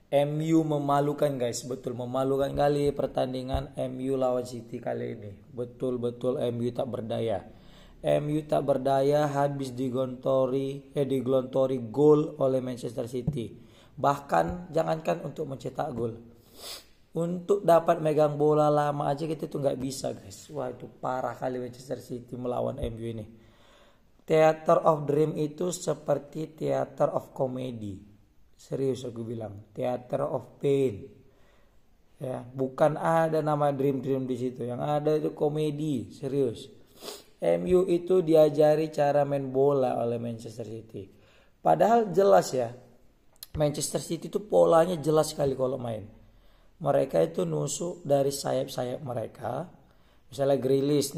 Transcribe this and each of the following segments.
MU memalukan guys, betul memalukan kali pertandingan MU lawan City kali ini. Betul-betul MU tak berdaya. MU tak berdaya, habis digelontori gol oleh Manchester City. Bahkan jangankan untuk mencetak gol, untuk dapat megang bola lama aja kita tuh nggak bisa guys. Wah itu parah kali Manchester City melawan MU ini. Theater of Dream itu seperti theater of comedy. Serius aku bilang, theater of pain. Ya, bukan ada nama dream di situ. Yang ada itu komedi, serius. MU itu diajari cara main bola oleh Manchester City. Padahal jelas ya, Manchester City itu polanya jelas sekali kalau main. Mereka itu nusuk dari sayap-sayap mereka. Misalnya Grealish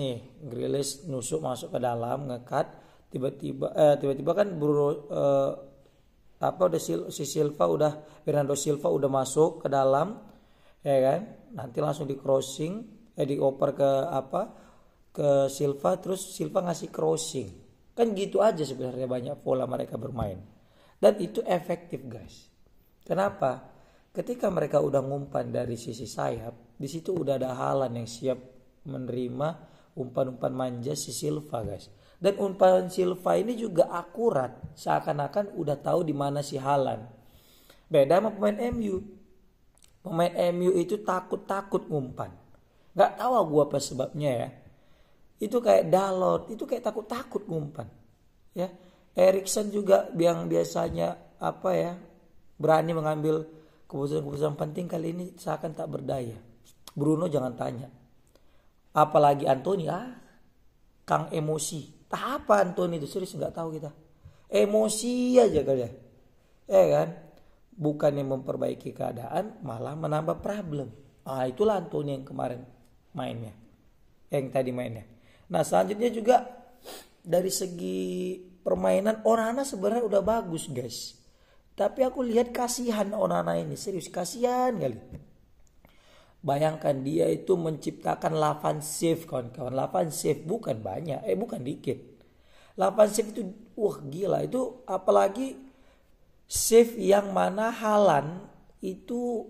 nusuk masuk ke dalam, ngekat, tiba-tiba kan Bernardo Silva udah masuk ke dalam, ya kan? Nanti langsung di crossing, dioper ke Silva, terus Silva ngasih crossing. Kan gitu aja sebenarnya banyak pola mereka bermain. Dan itu efektif guys. Kenapa? Ketika mereka udah ngumpan dari sisi sayap, di situ udah ada Haaland yang siap menerima umpan-umpan manja si Silva guys. Dan umpan Silva ini juga akurat, seakan-akan udah tahu di mana si Haaland. Beda sama pemain MU. Pemain MU itu takut ngumpan. Gak tahu gua apa sebabnya ya. Itu kayak Dalot, itu kayak takut ngumpan. Ya, Erikson juga yang biasanya berani mengambil keputusan penting, kali ini seakan tak berdaya. Bruno jangan tanya. Apalagi Anthony, Kang emosi. Tak apa Anthony itu, serius nggak tahu kita. Emosi aja kali ya. Kan? Bukannya memperbaiki keadaan, malah menambah problem. Itulah Anthony yang kemarin mainnya. Yang tadi mainnya. Nah, selanjutnya juga dari segi permainan Onana sebenarnya udah bagus, guys. Tapi aku lihat kasihan Onana ini, serius kasihan kali. Bayangkan dia itu menciptakan 8 save kawan-kawan. 8 save bukan banyak, bukan dikit. 8 save itu gila. Itu apalagi save yang mana Haaland itu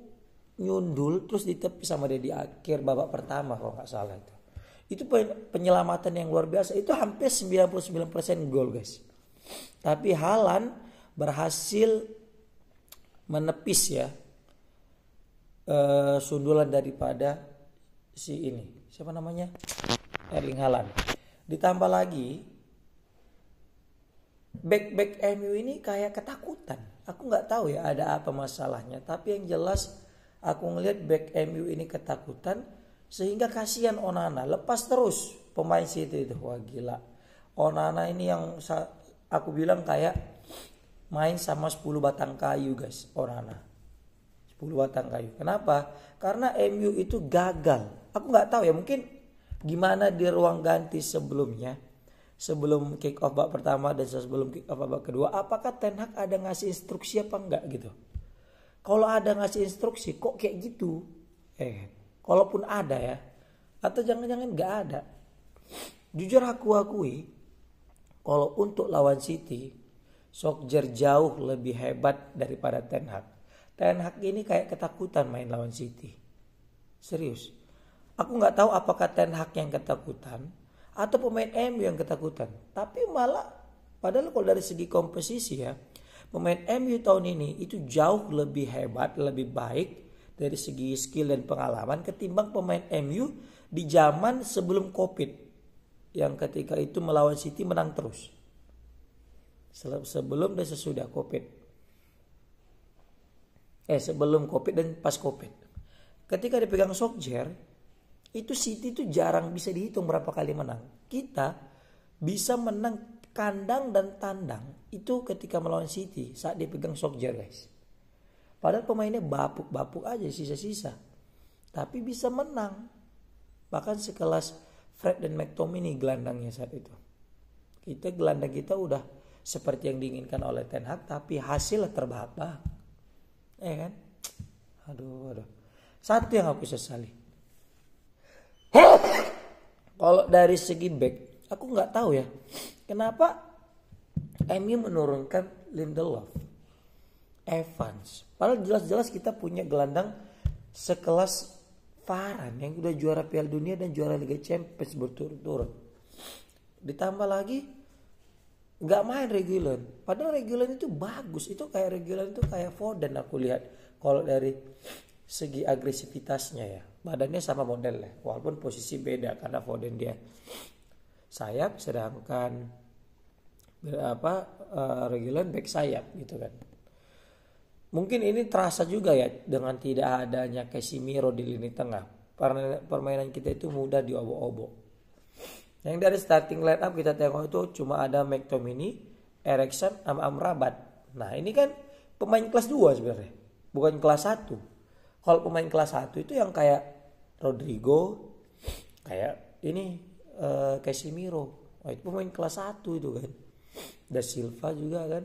nyundul terus ditepis sama dia di akhir babak pertama kalau nggak salah itu. Itu penyelamatan yang luar biasa. Itu hampir 99% gol guys. Tapi Haaland berhasil menepis ya sundulan daripada siapa namanya, Erling Haaland. Ditambah lagi back MU ini kayak ketakutan. Aku nggak tahu ya ada apa masalahnya, tapi yang jelas aku ngelihat back MU ini ketakutan sehingga kasihan Onana, lepas terus pemain City itu. Wah gila, Onana ini yang aku bilang kayak main sama 10 batang kayu guys. Onana 10 batang kayu. Kenapa? Karena MU itu gagal. Aku nggak tahu ya, mungkin gimana di ruang ganti sebelumnya, sebelum kick off babak pertama dan sebelum kick off babak kedua, apakah Ten Hag ada ngasih instruksi apa enggak gitu? Kalau ada ngasih instruksi kok kayak gitu? Kalaupun ada ya, atau jangan-jangan nggak ada. Jujur aku akui, kalau untuk lawan City, Solskjaer jauh lebih hebat daripada Ten Hag. Ten Hag ini kayak ketakutan main lawan City. Serius. Aku nggak tahu apakah Ten Hag yang ketakutan atau pemain MU yang ketakutan. Tapi malah padahal kalau dari segi komposisi ya, pemain MU tahun ini itu jauh lebih hebat, lebih baik dari segi skill dan pengalaman ketimbang pemain MU di zaman sebelum Covid. Yang ketika itu melawan City menang terus. Sebelum dan sesudah Covid. Sebelum Covid dan pas Covid. Ketika dipegang Solskjaer, itu City itu jarang bisa dihitung berapa kali menang. Kita bisa menang kandang dan tandang itu ketika melawan City saat dipegang Solskjaer guys. Padahal pemainnya bapuk aja, sisa-sisa. Tapi bisa menang. Bahkan sekelas Fred dan McTominay gelandangnya saat itu. Gelandang kita udah seperti yang diinginkan oleh Ten Hag, tapi hasilnya terbahak-bahak. Kan? Aduh. Satu yang aku sesali. Kalau dari segi back, aku nggak tahu ya, kenapa MU menurunkan Lindelof. Evans. Padahal jelas-jelas kita punya gelandang sekelas Varane yang udah juara Piala Dunia dan juara Liga Champions berturut-turut. Ditambah lagi nggak main Reguilon. Padahal Reguilon itu bagus. Itu kayak Reguilon itu kayak Foden aku lihat. Kalau dari segi agresivitasnya ya. Badannya sama modelnya. Walaupun posisi beda karena Foden dia sayap sedangkan Reguilon back sayap gitu kan. Mungkin ini terasa juga ya dengan tidak adanya Casemiro di lini tengah. Permainan kita itu mudah diobok-obok. Yang dari starting line up kita tengok itu cuma ada McTominay, Eriksen, sama Amrabat. Nah ini kan pemain kelas 2 sebenarnya. Bukan kelas 1. Kalau pemain kelas 1 itu yang kayak Rodrigo, kayak ini Casemiro. Oh, itu pemain kelas 1 itu kan. Da Silva juga kan.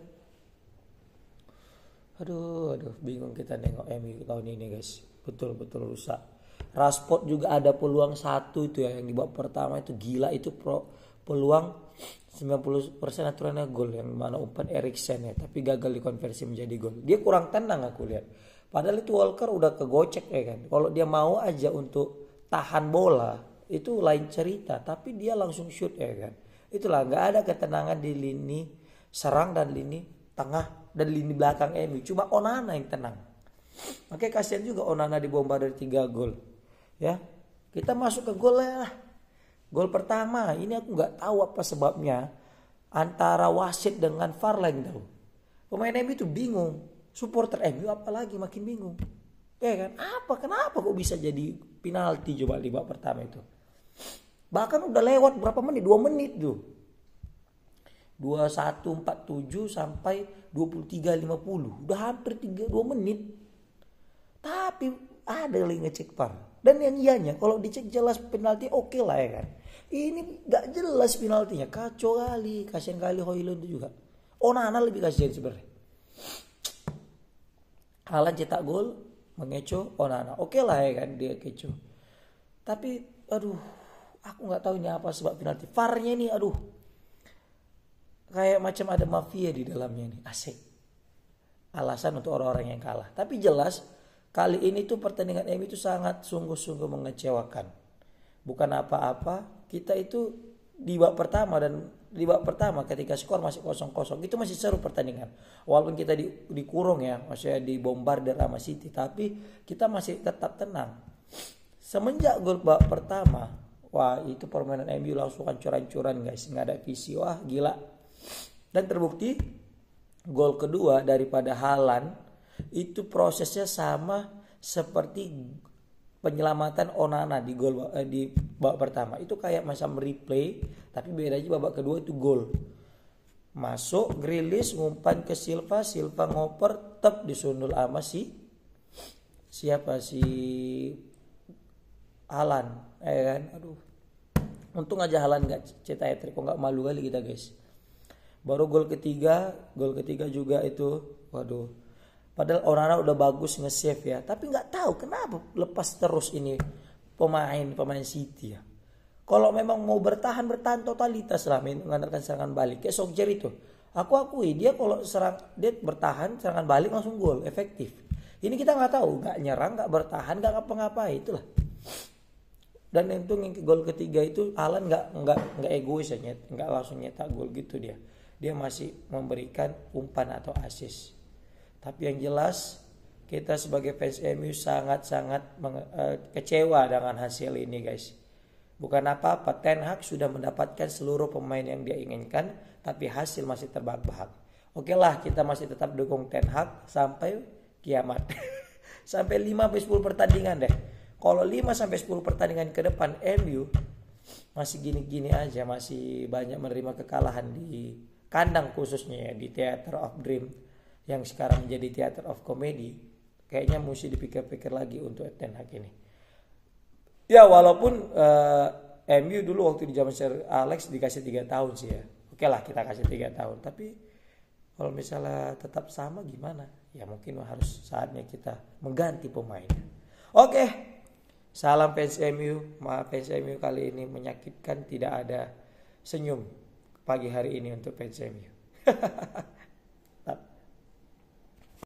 Aduh, bingung kita nengok MU tahun ini guys. Betul-betul rusak. Rashford juga ada peluang 1 itu ya yang di babak pertama itu gila itu peluang 90% aturannya gol yang mana umpan Eriksen ya, tapi gagal dikonversi menjadi gol. Dia kurang tenang aku lihat. Padahal itu Walker udah kegocek ya kan. Kalau dia mau aja untuk tahan bola itu lain cerita, tapi dia langsung shoot ya kan. Itulah nggak ada ketenangan di lini serang dan lini tengah dan lini belakang MU. Cuma Onana yang tenang. Makanya kasihan juga Onana dibombardir 3 gol. Ya, kita masuk ke gol lah. Gol pertama ini aku nggak tahu apa sebabnya antara wasit dengan VAR lain tahu. Pemain MU itu bingung, supporter MU apalagi makin bingung. Ya kan? Kenapa kok bisa jadi penalti coba di babak pertama itu? Bahkan udah lewat berapa menit? 2 menit tuh. 21.47 sampai 23.50. Udah hampir 2 menit. Tapi ada yang ngecek VAR. Dan yang ianya kalau dicek jelas penalti oke lah ya kan. Ini gak jelas penaltinya. Kacau kali. Kasian kali Højlund itu juga. Onana lebih kasihan sebenarnya. Haaland cetak gol. Mengecoh Onana. Oke lah ya kan dia kecoh. Tapi aduh. Aku gak tahu ini apa sebab penalti. VAR-nya ini aduh. Kayak macam ada mafia di dalamnya nih. Asik. Alasan untuk orang-orang yang kalah. Tapi jelas. Kali ini tuh pertandingan MU itu sangat sungguh-sungguh mengecewakan. Bukan apa-apa. Kita itu di babak pertama ketika skor masih 0-0 itu masih seru pertandingan. Walaupun kita dikurung ya, maksudnya dibombardir sama City, tapi kita masih tetap tenang. Semenjak gol babak pertama, wah itu permainan MU langsung hancur-hancuran guys, nggak ada visi, wah gila. Dan terbukti gol kedua daripada Haaland itu prosesnya sama seperti penyelamatan Onana di gol di babak pertama. Itu kayak macam replay, tapi bedanya babak kedua itu gol. Masuk, Grealish ngumpan ke Silva, Silva ngoper, tep disundul sama siapa si Haaland, kan? Aduh. Untung aja Haaland enggak cetak hat-trick, kok enggak malu kali kita, guys. Baru gol ketiga juga itu, waduh. Padahal Onana udah bagus nge-save ya, tapi nggak tahu kenapa lepas terus ini pemain City ya. Kalau memang mau bertahan totalitas lah mengandalkan serangan balik. Kayak Solskjaer itu, aku akui dia kalau dia bertahan serangan balik langsung gol efektif. Ini kita nggak tahu, nggak nyerang, nggak bertahan, nggak ngapa-ngapain itulah. Dan itu yang gol ketiga itu Alan nggak egois ya, nggak langsung nyetak gol gitu dia. Dia masih memberikan umpan atau assist. Tapi yang jelas kita sebagai fans MU sangat-sangat kecewa dengan hasil ini guys. Bukan apa-apa, Ten Hag sudah mendapatkan seluruh pemain yang dia inginkan, tapi hasil masih terbahak-bahak. Oke lah, kita masih tetap dukung Ten Hag sampai kiamat. Sampai 5-10 pertandingan deh. Kalau 5-10 pertandingan ke depan MU masih gini-gini aja, masih banyak menerima kekalahan di kandang khususnya ya, di Theater of Dream yang sekarang menjadi Theater of Comedy. Kayaknya mesti dipikir-pikir lagi untuk Ten Hag ini. Ya walaupun MU dulu waktu di zaman Sir Alex dikasih 3 tahun sih ya. Oke lah kita kasih 3 tahun. Tapi kalau misalnya tetap sama gimana? Ya mungkin harus saatnya kita mengganti pemain. Oke. Salam fans MU. Maaf fans MU kali ini menyakitkan, tidak ada senyum pagi hari ini untuk fans MU.